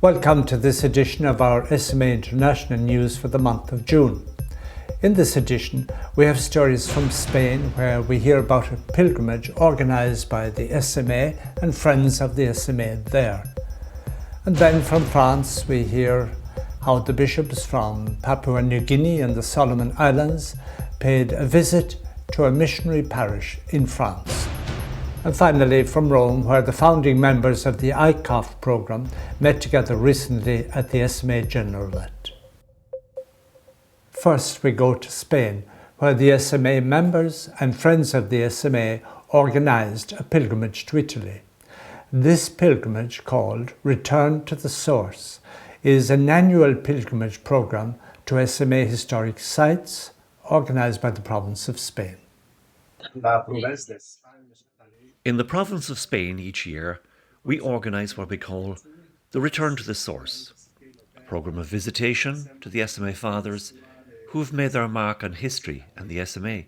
Welcome to this edition of our SMA International News for the month of June. In this edition, we have stories from Spain where we hear about a pilgrimage organised by the SMA and friends of the SMA there. And then from France, we hear how the bishops from Papua New Guinea and the Solomon Islands paid a visit to a missionary parish in France. And finally, from Rome, where the founding members of the ICOF programme met together recently at the SMA Generalate. First, we go to Spain, where the SMA members and friends of the SMA organised a pilgrimage to Italy. This pilgrimage, called Return to the Source, is an annual pilgrimage programme to SMA historic sites organised by the province of Spain. In the province of Spain each year, we organise what we call the Return to the Source, a programme of visitation to the SMA fathers who have made their mark on history and the SMA.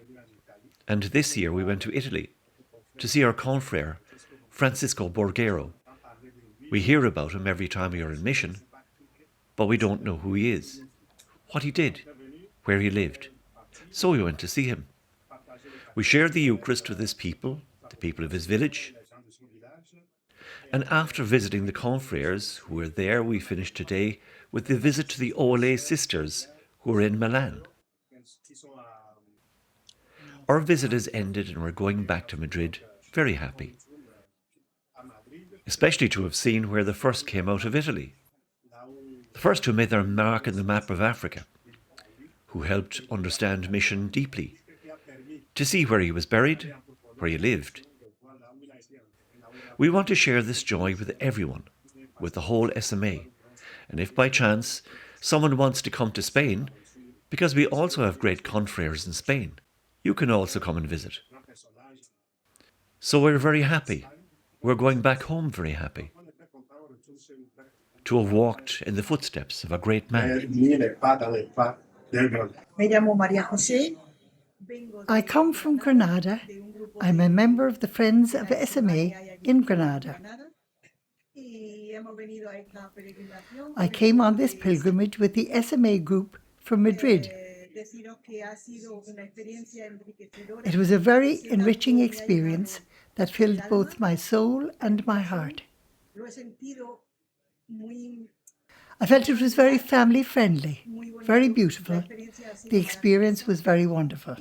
And this year we went to Italy to see our confrere, Francisco Borghero. We hear about him every time we are in mission, but we don't know who he is, what he did, where he lived. So we went to see him. We shared the Eucharist with his people, the people of his village. And after visiting the confreres who were there, we finished today with the visit to the OLA sisters who are in Milan. Our visit has ended and we're going back to Madrid very happy, especially to have seen where the first came out of Italy, the first who made their mark in the map of Africa, who helped understand mission deeply, to see where he was buried, where he lived. We want to share this joy with everyone, with the whole SMA, and if by chance someone wants to come to Spain, because we also have great confreres in Spain, you can also come and visit. So we're very happy. We're going back home very happy to have walked in the footsteps of a great man. I come from Granada. I'm a member of the Friends of SMA in Granada. I came on this pilgrimage with the SMA group from Madrid. It was a very enriching experience that filled both my soul and my heart. I felt it was very family friendly, very beautiful. The experience was very wonderful.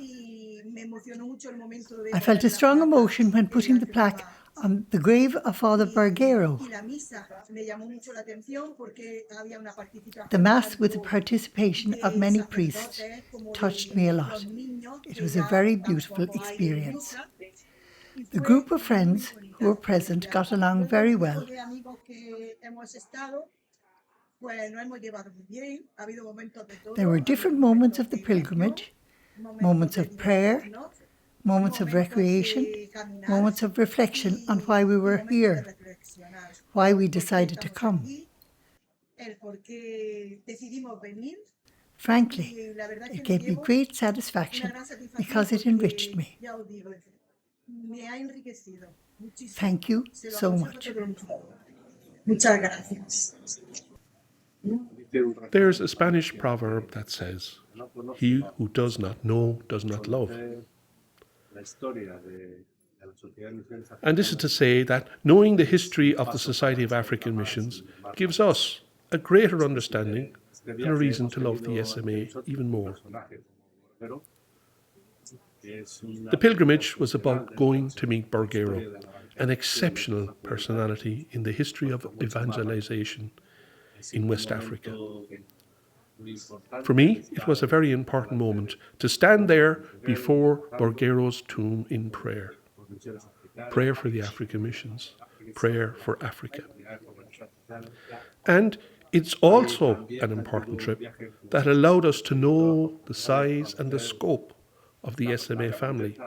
I felt a strong emotion when putting the plaque on the grave of Father Borghero. The Mass, with the participation of many priests, touched me a lot. It was a very beautiful experience. The group of friends who were present got along very well. There were different moments of the pilgrimage, moments of prayer, moments of recreation, moments of reflection on why we were here, why we decided to come. Frankly, it gave me great satisfaction because it enriched me. Thank you so much. There's a Spanish proverb that says, "He who does not know does not love." And this is to say that knowing the history of the Society of African Missions gives us a greater understanding and a reason to love the SMA even more. The pilgrimage was about going to meet Borghero, an exceptional personality in the history of evangelization in West Africa. For me, it was a very important moment to stand there before Borghero's tomb in prayer. Prayer for the African missions, prayer for Africa. And it's also an important trip that allowed us to know the size and the scope of the SMA family.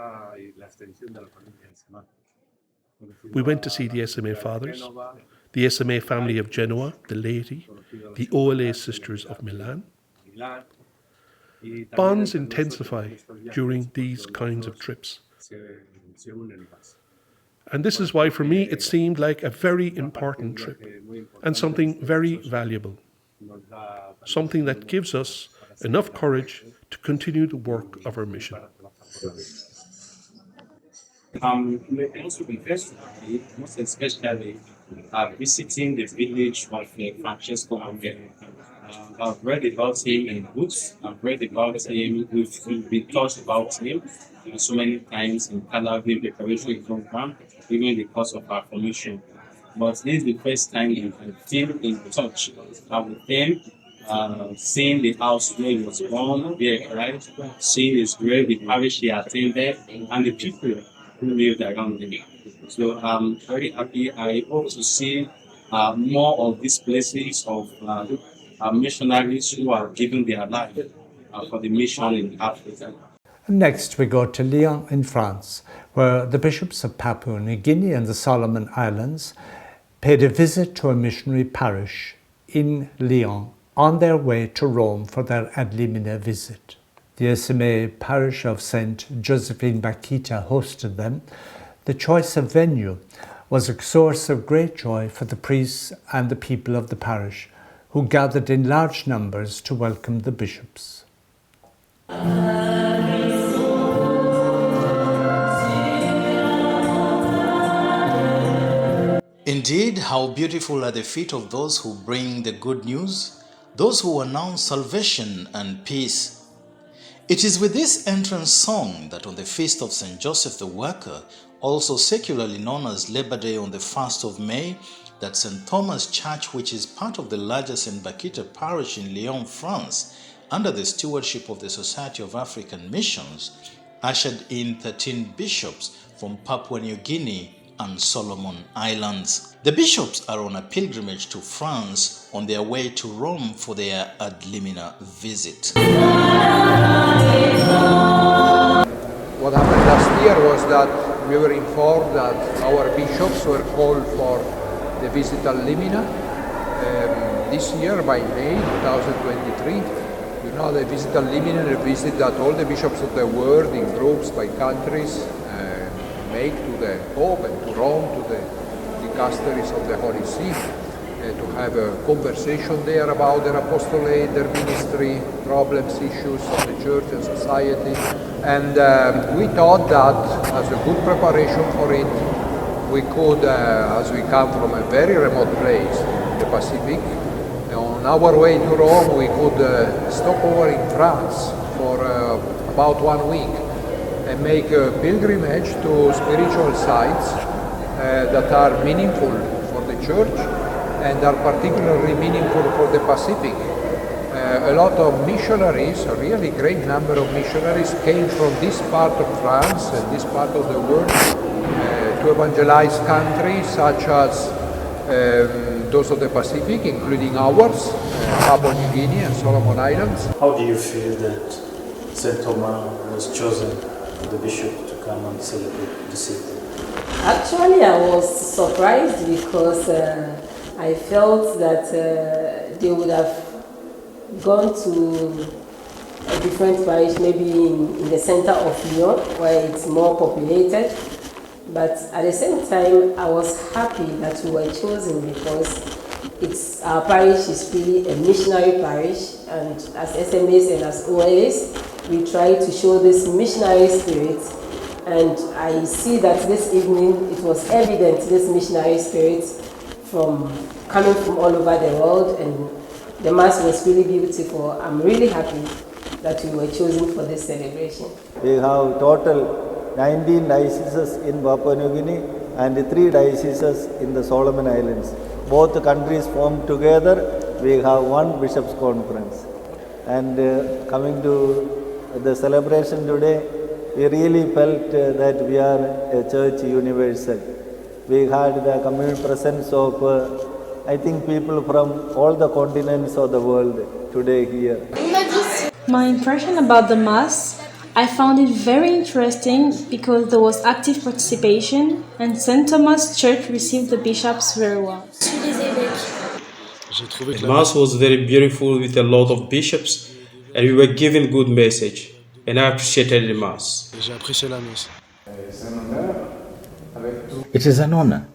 We went to see the SMA fathers, the SMA family of Genoa, the laity, the OLA sisters of Milan. Bonds intensify during these kinds of trips. And this is why, for me, it seemed like a very important trip and something very valuable. Something that gives us enough courage to continue the work of our mission. Also interestingly, most especially visiting the village of Francesco Angel. I've read about him in books. I've read about him. We've been taught about him so many times in Calabria preparation program, even in the course of our formation. But this is the first time I'm still in touch with him. Seeing the house where he was born, where he arrived, seeing his grave, the parish he attended, and the people who lived around him. So I'm very happy. I hope to see more of these places of missionaries who are giving their life for the mission in Africa. Next, we go to Lyon in France, where the bishops of Papua New Guinea and the Solomon Islands paid a visit to a missionary parish in Lyon on their way to Rome for their ad limina visit. The SMA parish of St. Josephine Bakita hosted them. The choice of venue was a source of great joy for the priests and the people of the parish, who gathered in large numbers to welcome the bishops. Indeed, how beautiful are the feet of those who bring the good news, those who announce salvation and peace. It is with this entrance song that on the feast of St. Joseph the Worker, also secularly known as Labor Day on the 1st of May, that St. Thomas Church, which is part of the larger St. Bakita parish in Lyon, France, under the stewardship of the Society of African Missions, ushered in 13 bishops from Papua New Guinea and Solomon Islands. The bishops are on a pilgrimage to France on their way to Rome for their ad limina visit. What happened last year was that we were informed that our bishops were called for the visit ad limina. This year, by May 2023, the visit ad limina is a visit that all the bishops of the world, in groups, by countries, make to the Pope and to Rome, to the dicasteries of the Holy See, to have a conversation there about their apostolate, their ministry, problems, issues of the church and society. And we thought that as a good preparation for it, we could, as we come from a very remote place, the Pacific, on our way to Rome, we could stop over in France for about 1 week and make a pilgrimage to spiritual sites that are meaningful for the church and are particularly meaningful for the Pacific. A lot of missionaries, a really great number of missionaries, came from this part of France and this part of the world to evangelize countries such as those of the Pacific, including ours, Papua New Guinea and Solomon Islands. How do you feel that St. Thomas was chosen, the bishop, to come and celebrate this evening? Actually, I was surprised because I felt that they would have gone to a different parish, maybe in the center of Lyon, where it's more populated. But at the same time, I was happy that we were chosen because our parish is really a missionary parish, and as SMAs and as OLAs, we try to show this missionary spirit. And I see that this evening it was evident, this missionary spirit coming from all over the world, and the Mass was really beautiful. I'm really happy that we were chosen for this celebration. We have total 19 dioceses in Papua New Guinea and 3 dioceses in the Solomon Islands. Both countries formed together, we have one bishops' conference. And coming to the celebration today, we really felt that we are a church universal. We had the communal presence of, I think, people from all the continents of the world today here. My impression about the Mass, I found it very interesting because there was active participation and St. Thomas Church received the bishops very well. The Mass was very beautiful with a lot of bishops and we were given good message and I appreciated the Mass. It is an honor.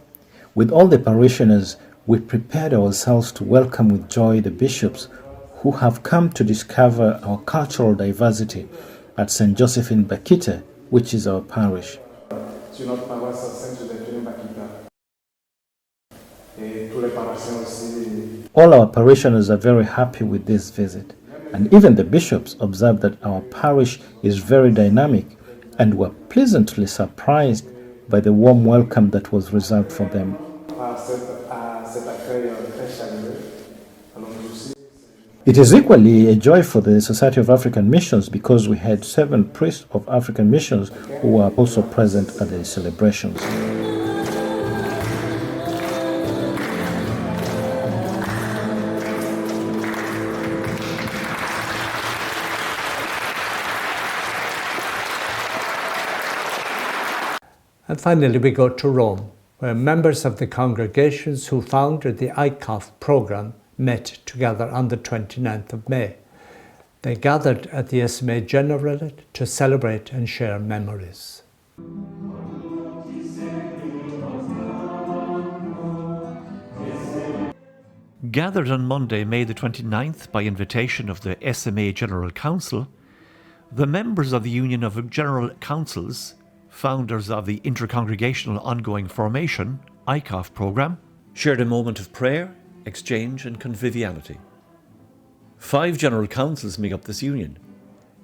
With all the parishioners, we prepared ourselves to welcome with joy the bishops who have come to discover our cultural diversity at St. Joseph in Bakita, which is our parish. All our parishioners are very happy with this visit, and even the bishops observed that our parish is very dynamic and were pleasantly surprised by the warm welcome that was reserved for them. It is equally a joy for the Society of African Missions because we had 7 priests of African Missions who were also present at the celebrations. And finally, we go to Rome, where members of the congregations who founded the ICOF program met together on the 29th of May. They gathered at the SMA General to celebrate and share memories. Gathered on Monday, May the 29th, by invitation of the SMA General Council, the members of the Union of General Councils, founders of the Intercongregational Ongoing Formation, ICOF programme, shared a moment of prayer, exchange and conviviality. 5 general councils make up this union,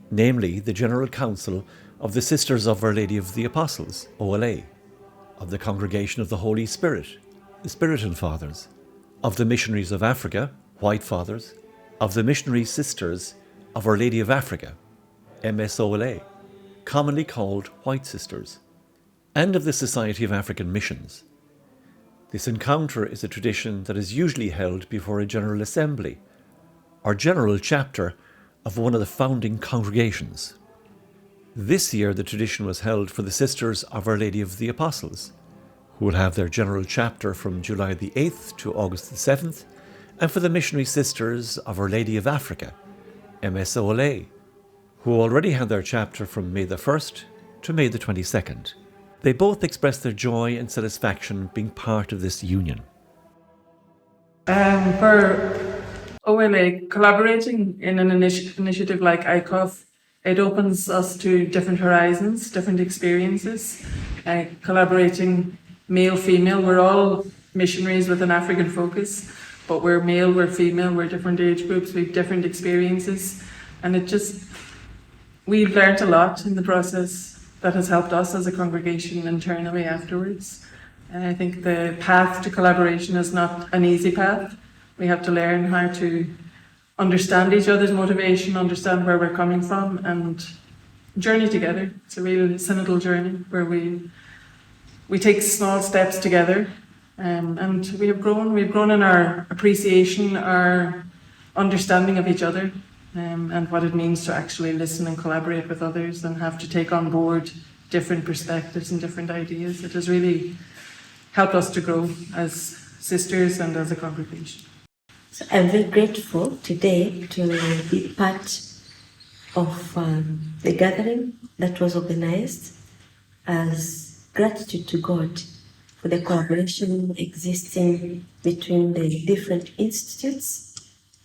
namely the General Council of the Sisters of Our Lady of the Apostles, OLA, of the Congregation of the Holy Spirit, the Spiritan Fathers, of the Missionaries of Africa, White Fathers, of the Missionary Sisters of Our Lady of Africa, MSOLA, commonly called White Sisters, and of the Society of African Missions. This encounter is a tradition that is usually held before a General Assembly or General Chapter of one of the founding congregations. This year the tradition was held for the Sisters of Our Lady of the Apostles, who will have their General Chapter from July the 8th to August the 7th, and for the Missionary Sisters of Our Lady of Africa, MSOLA, who already had their chapter from May the 1st to May the 22nd. They both expressed their joy and satisfaction being part of this union. For OLA, collaborating in an initiative like ICOF, it opens us to different horizons, different experiences. Collaborating male-female, we're all missionaries with an African focus, but we're male, we're female, we're different age groups, we have different experiences, and we've learnt a lot in the process that has helped us as a congregation internally afterwards. And I think the path to collaboration is not an easy path. We have to learn how to understand each other's motivation, understand where we're coming from, and journey together. It's a real synodal journey where we take small steps together, and we've grown in our appreciation, our understanding of each other, and what it means to actually listen and collaborate with others and have to take on board different perspectives and different ideas. It has really helped us to grow as sisters and as a congregation. So I'm very grateful today to be part of the gathering that was organized as gratitude to God for the collaboration existing between the different institutes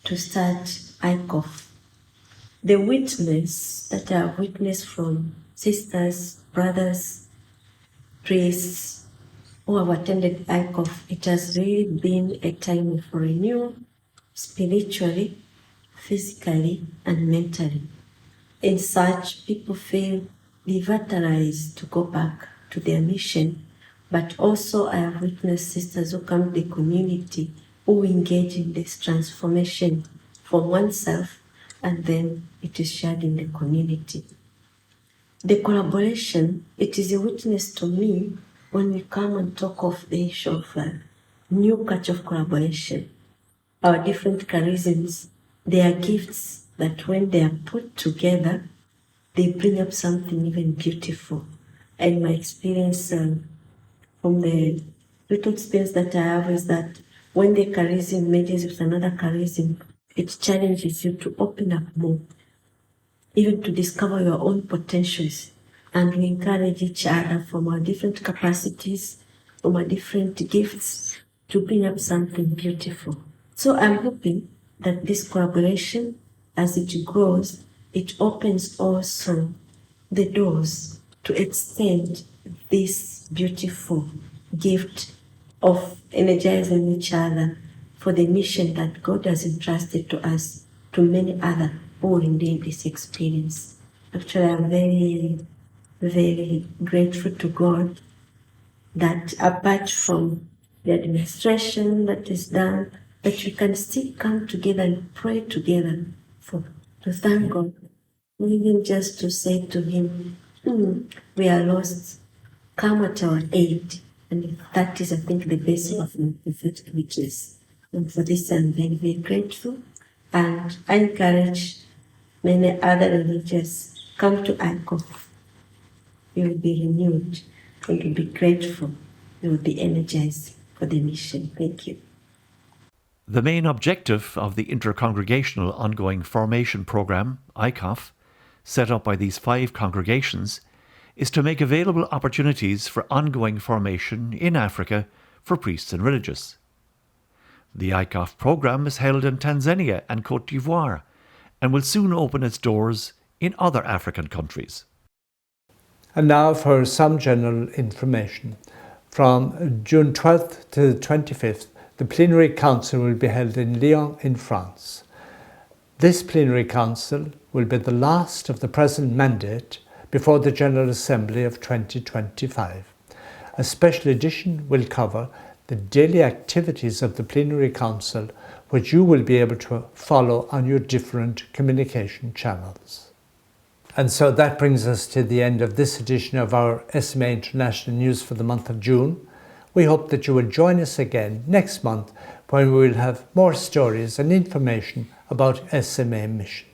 to start ICOF. The witness that I have witnessed from sisters, brothers, priests who have attended ICOF, it has really been a time of renewal, spiritually, physically, and mentally. In such, people feel revitalized to go back to their mission, but also I have witnessed sisters who come to the community who engage in this transformation from oneself, and then it is shared in the community. The collaboration, it is a witness to me when we come and talk of the issue of new culture of collaboration. Our different charisms, they are gifts that when they are put together, they bring up something even beautiful. And my experience from the little experience that I have is that when the charism merges with another charism, it challenges you to open up more, even to discover your own potentials, and we encourage each other from our different capacities, from our different gifts, to bring up something beautiful. So I'm hoping that this collaboration, as it grows, it opens also the doors to extend this beautiful gift of energizing each other for the mission that God has entrusted to us, to many others who will need this experience. Actually, I'm very, very grateful to God that apart from the administration that is done, that we can still come together and pray together to thank God, even just to say to Him, we are lost, come at our aid. And that is, I think, the basis of my prophetic witness. And for this, I'm very, very grateful. And I encourage many other religions, come to ICOF. You will be renewed, and you will be grateful, you will be energized for the mission. Thank you. The main objective of the Intercongregational Ongoing Formation Programme, ICOF, set up by these 5 congregations, is to make available opportunities for ongoing formation in Africa for priests and religious. The ICOF programme is held in Tanzania and Côte d'Ivoire and will soon open its doors in other African countries. And now for some general information. From June 12th to the 25th, the Plenary Council will be held in Lyon in France. This Plenary Council will be the last of the present mandate before the General Assembly of 2025. A special edition will cover the daily activities of the Plenary Council, which you will be able to follow on your different communication channels. And so that brings us to the end of this edition of our SMA International News for the month of June. We hope that you will join us again next month when we will have more stories and information about SMA mission.